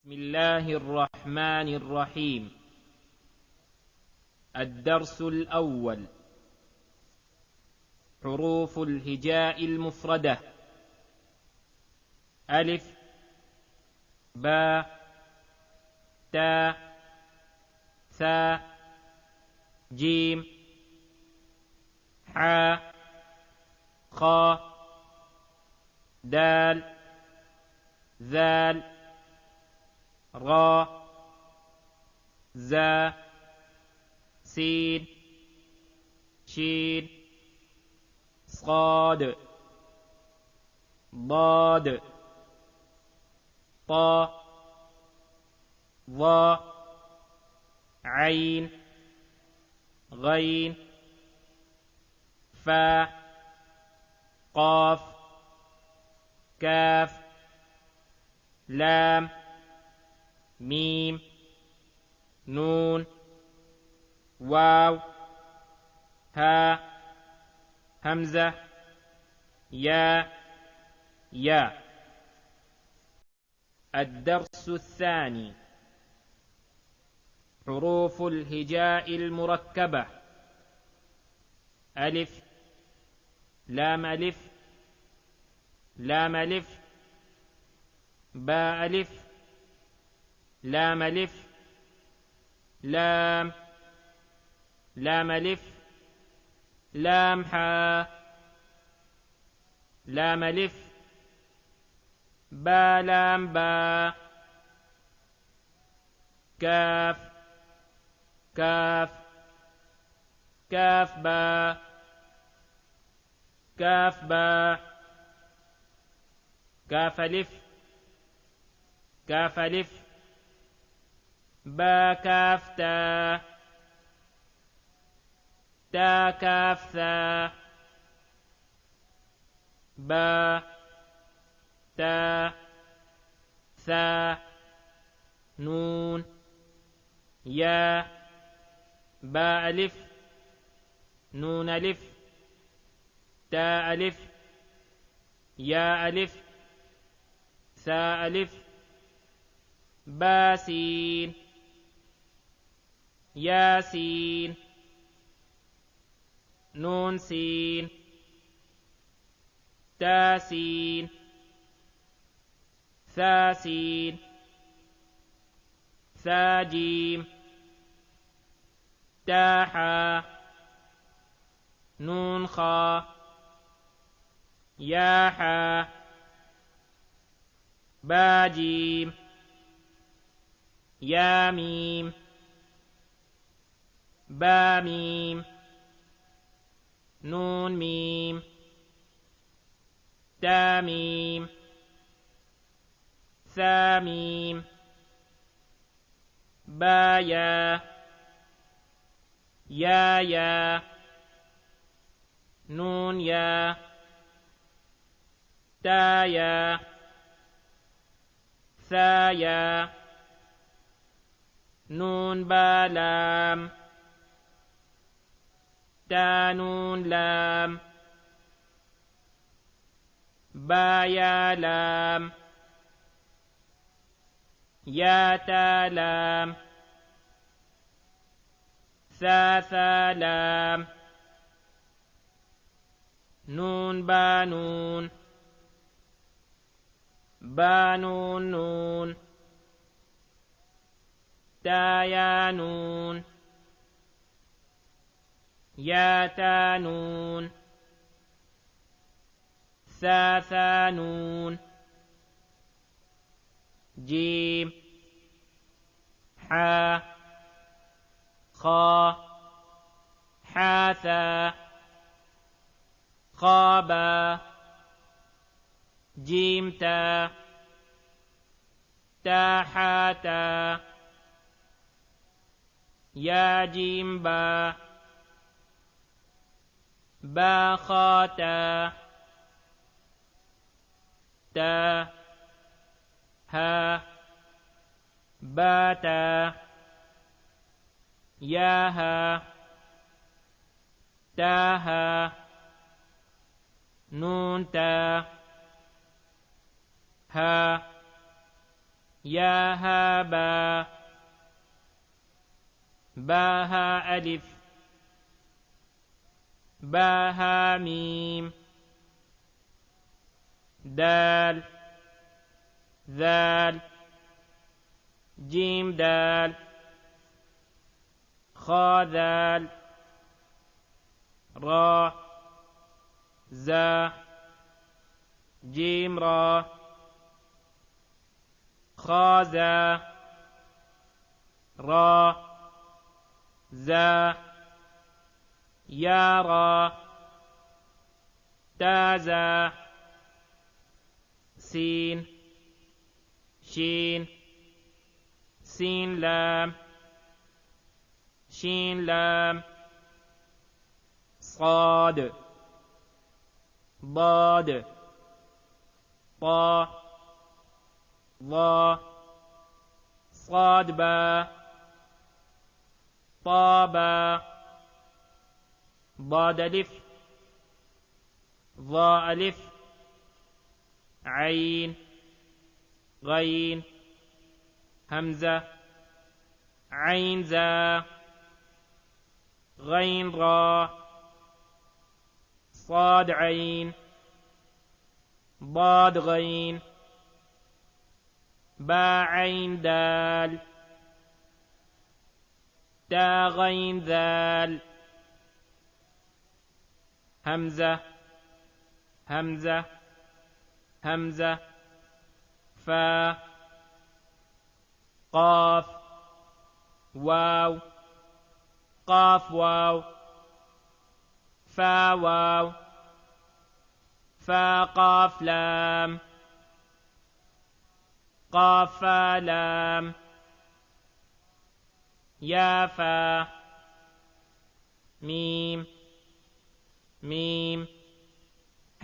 بسم الله الرحمن الرحيم. الدرس الأول: حروف الهجاء المفردة: ألف، باء، تاء، ثاء، جيم، حاء، خاء، دال، ذال، را، زا، سين، شين، صاد، ضاد، طا، ظا، عين، غين، فا، قاف، كاف، لام، ميم، نون، واو، ها، همزة، يا. الدرس الثاني: حروف الهجاء المركبة: ألف، لام ألف، لام ألف، باء ألف، لام ألف، لام، لام ألف، لام حاء، لام ألف، با لام با، كاف، كاف، كاف با، كاف با، كاف ألف، كاف ألف، با كاف تا، تا كاف ثا، با، تا، ثا، نون، يا، با ألف، نون ألف، تا ألف، يا ألف، ثاء ألف، با سين، ياسين، نون سين، تاسين، ثاسين، ثاجيم، تاحا، نون خا، ياحا، باجيم، ياميم، باميم، نون ميم، تاميم، ثاميم، بايا، يا، نون يا، تايا، ثايا، نون بالام، تانون لام، بايا لام، يا تالام، ثاثا لام، نون بانون، بانون نون، تايا نون، يا تانون، ثاثا نون، جيم، حا، خا، حاثا، خابا، جيمتا، تاحاتا، يا جيمبا، باخاتا، تا، ها، باتا، ياها، تاها، نون تا، ها، يا ها با با ها ألف با ها ميم دال ذال جيم دال خا ذال را زا جيم را خا زا را زا يا را تازا سين شين سين لام شين لام صاد ضاد طا ضا صاد با طابا ضاد ألف ضاء ألف عين غين همزة عين زا غين را صاد عين ضاد غين با عين دال تا غين ذال همزة همزة همزة فا قاف واو قاف واو فا واو فا قاف لام قاف فا لام يا فا ميم ميم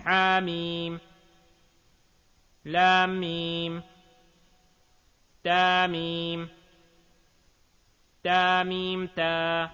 حاميم لام ميم تاميم تاميم تا